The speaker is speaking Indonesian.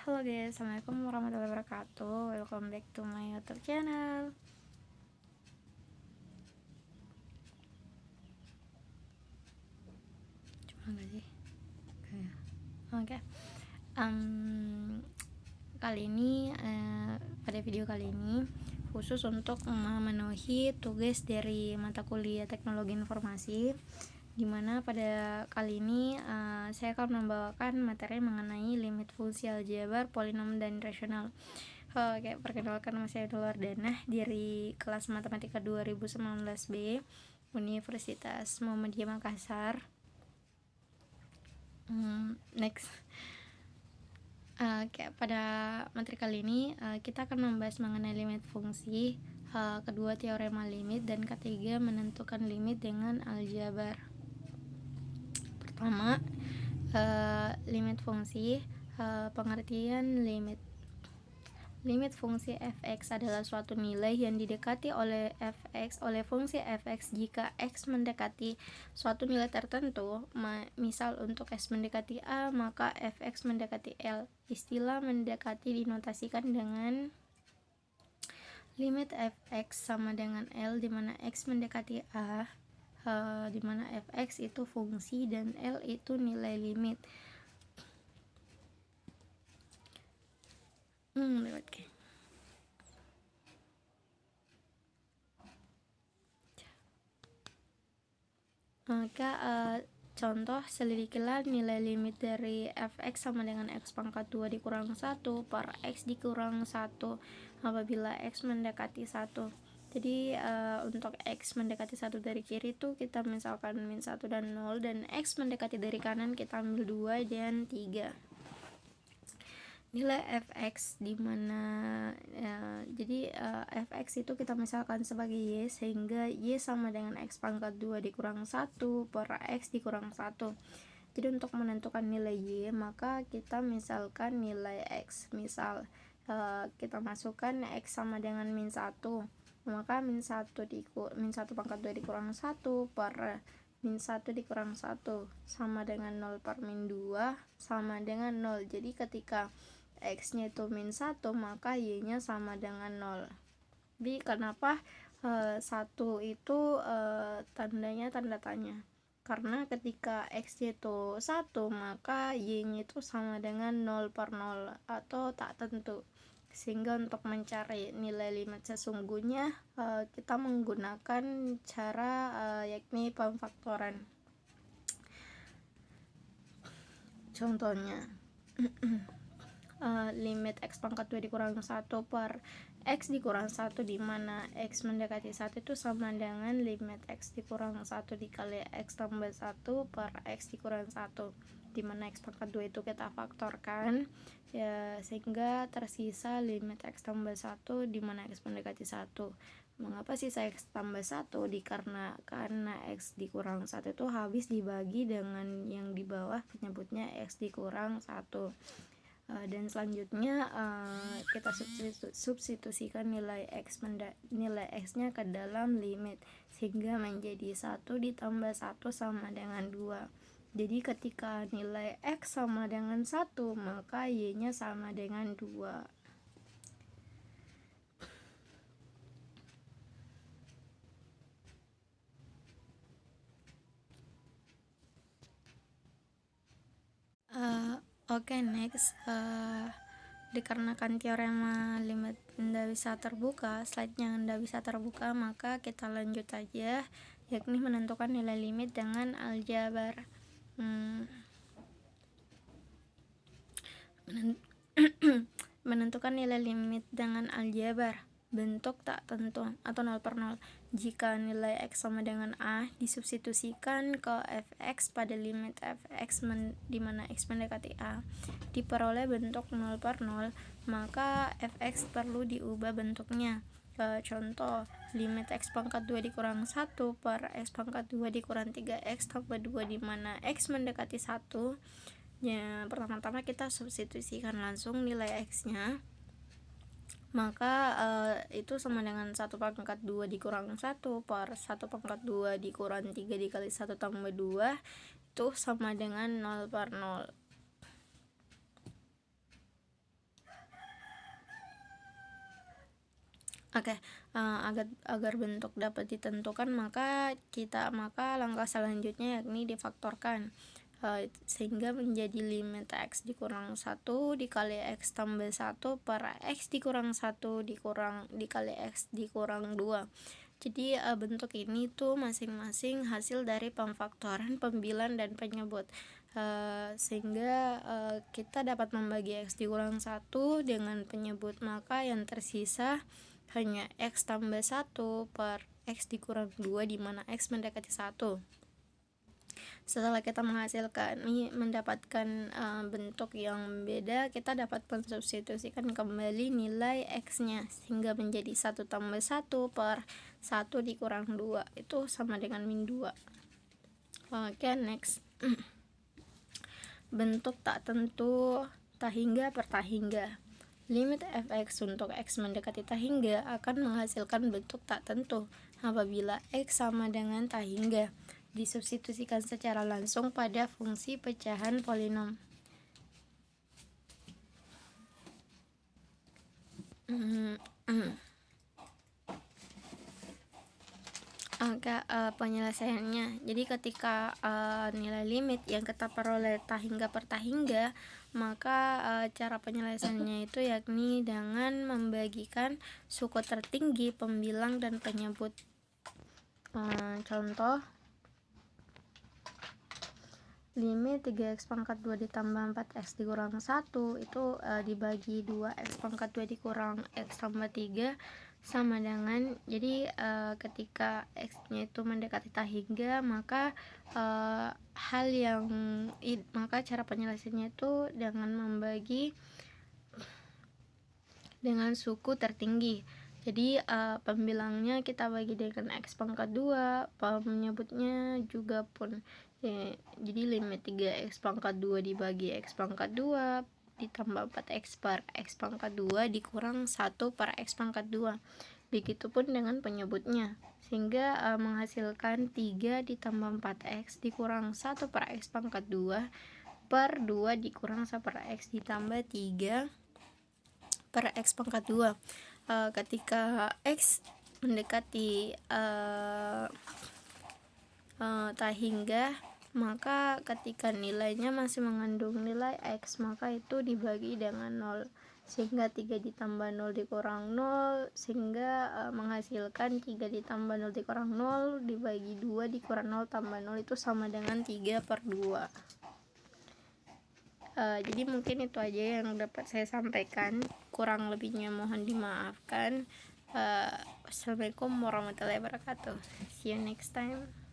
Halo guys, assalamualaikum warahmatullahi wabarakatuh. Welcome back to my YouTube channel. Cuma nggak sih? Oke. Kali ini pada video kali ini khusus untuk memenuhi tugas dari mata kuliah Teknologi Informasi, dimana pada kali ini saya akan membawakan materi mengenai limit fungsi aljabar, polinom, dan rasional. Oke, perkenalkan, nama saya Nurwardana dari kelas Matematika 2019B Universitas Muhammadiyah Makassar. Next. Pada materi kali ini kita akan membahas mengenai limit fungsi, kedua teorema limit, dan ketiga menentukan limit dengan aljabar. Pertama, limit fungsi. Pengertian limit. Limit fungsi f(x) adalah suatu nilai yang didekati oleh f(x) oleh fungsi f(x) jika x mendekati suatu nilai tertentu. Misal untuk x mendekati a, maka f(x) mendekati L. Istilah mendekati dinotasikan dengan limit f(x) sama dengan L, di mana x mendekati a, di mana f(x) itu fungsi dan L itu nilai limit. Maka contoh, selidikilah nilai limit dari f(x) sama dengan x pangkat 2 dikurang 1 per x dikurang 1 apabila x mendekati 1. Jadi untuk x mendekati 1 dari kiri itu kita misalkan min 1 dan 0, dan x mendekati dari kanan kita ambil 2 dan 3. Nilai f(x) dimana jadi f(x) itu kita misalkan sebagai y, sehingga y sama dengan x pangkat 2 dikurang 1 per x dikurang 1. Jadi untuk menentukan nilai y, maka kita misalkan nilai x, misal kita masukkan x sama dengan min 1, maka min 1 pangkat 2 dikurang 1 per min 1 dikurang 1 sama dengan 0 per min 2 sama dengan 0. Jadi ketika x nya itu min 1, maka y nya sama dengan 0. Jadi kenapa 1 itu tandanya tanda tanya? Karena ketika x nya itu 1, maka y nya itu sama dengan 0 per 0 atau tak tentu. Sehingga untuk mencari nilai limit sesungguhnya kita menggunakan cara yakni pemfaktoran. Contohnya limit x pangkat 2 dikurang 1 per x dikurang 1, dimana x mendekati 1 itu sama dengan limit x dikurang 1 dikali x tambah 1 per x dikurang 1, dimana x pangkat 2 itu kita faktorkan ya, sehingga tersisa limit x tambah 1 dimana x mendekati 1. Mengapa sisa x tambah 1? Karena x dikurang 1 itu habis dibagi dengan yang di bawah, penyebutnya x dikurang 1. Dan selanjutnya kita substitusikan nilai x-nya ke dalam limit, sehingga menjadi 1 ditambah 1 sama dengan 2. Jadi ketika nilai x sama dengan 1, maka y-nya sama dengan 2. Next. Dikarenakan teorema limit tidak bisa terbuka, slide-nya tidak bisa terbuka, maka kita lanjut aja, yakni menentukan nilai limit dengan aljabar. Menentukan nilai limit dengan aljabar bentuk tak tentu atau 0 per 0. Jika nilai x sama dengan a, disubstitusikan ke f(x) pada limit f(x) di mana x mendekati a, diperoleh bentuk 0 per 0, maka f(x) perlu diubah bentuknya. Contoh, limit x pangkat 2 dikurang 1 per x pangkat 2 dikurang 3x tambah 2, di mana x mendekati 1. Ya, pertama-tama kita substitusikan langsung nilai x-nya, maka itu sama dengan 1 pangkat 2 dikurang 1 per 1 pangkat 2 dikurang 3 dikali 1 tambah 2, itu sama dengan 0 per 0. Oke, agar bentuk dapat ditentukan maka langkah selanjutnya yakni difaktorkan, sehingga menjadi limit x dikurang 1 dikali x tambah 1 per x dikurang 1 dikali x dikurang 2. Jadi bentuk ini tuh masing-masing hasil dari pemfaktoran, pembilang, dan penyebut. Sehingga kita dapat membagi x dikurang 1 dengan penyebut, maka yang tersisa hanya x tambah 1 per x dikurang 2 di mana x mendekati 1. Setelah kita mendapatkan bentuk yang beda, kita dapat mensubstitusikan kembali nilai x-nya sehingga menjadi 1 tambah 1 per 1 dikurang 2 itu sama dengan min 2. Oke, next. Bentuk tak tentu tahingga per tahingga. Limit fx untuk x mendekati tahingga akan menghasilkan bentuk tak tentu apabila x sama dengan tahingga disubstitusikan secara langsung pada fungsi pecahan polinom. Penyelesaiannya. Jadi ketika nilai limit yang kita peroleh tahingga per tahingga, maka cara penyelesaiannya itu yakni dengan membagikan suku tertinggi, pembilang, dan penyebut. Contoh, limit 3x pangkat 2 ditambah 4x dikurang 1 itu dibagi 2x pangkat 2 dikurang x tambah 3 sama dengan, jadi ketika x-nya itu mendekati tahingga, maka maka cara penyelesaiannya itu dengan membagi dengan suku tertinggi. Jadi pembilangnya kita bagi dengan x pangkat 2, penyebutnya juga pun. Jadi limit 3x pangkat 2 dibagi x pangkat 2 ditambah 4x per x pangkat 2 dikurang 1 per x pangkat 2. Begitupun dengan penyebutnya, sehingga menghasilkan 3 ditambah 4x dikurang 1 per x pangkat 2 per 2 dikurang 1 per x ditambah 3 per x pangkat 2. Ketika x mendekati tahingga, maka ketika nilainya masih mengandung nilai x, maka itu dibagi dengan 0, sehingga 3 ditambah 0 dikurang 0, sehingga menghasilkan 3 ditambah 0 dikurang 0 dibagi 2 dikurang 0 tambah 0 itu sama dengan 3 per 2. Jadi mungkin itu aja yang dapat saya sampaikan, kurang lebihnya mohon dimaafkan. Wassalamualaikum warahmatullahi wabarakatuh. See you next time.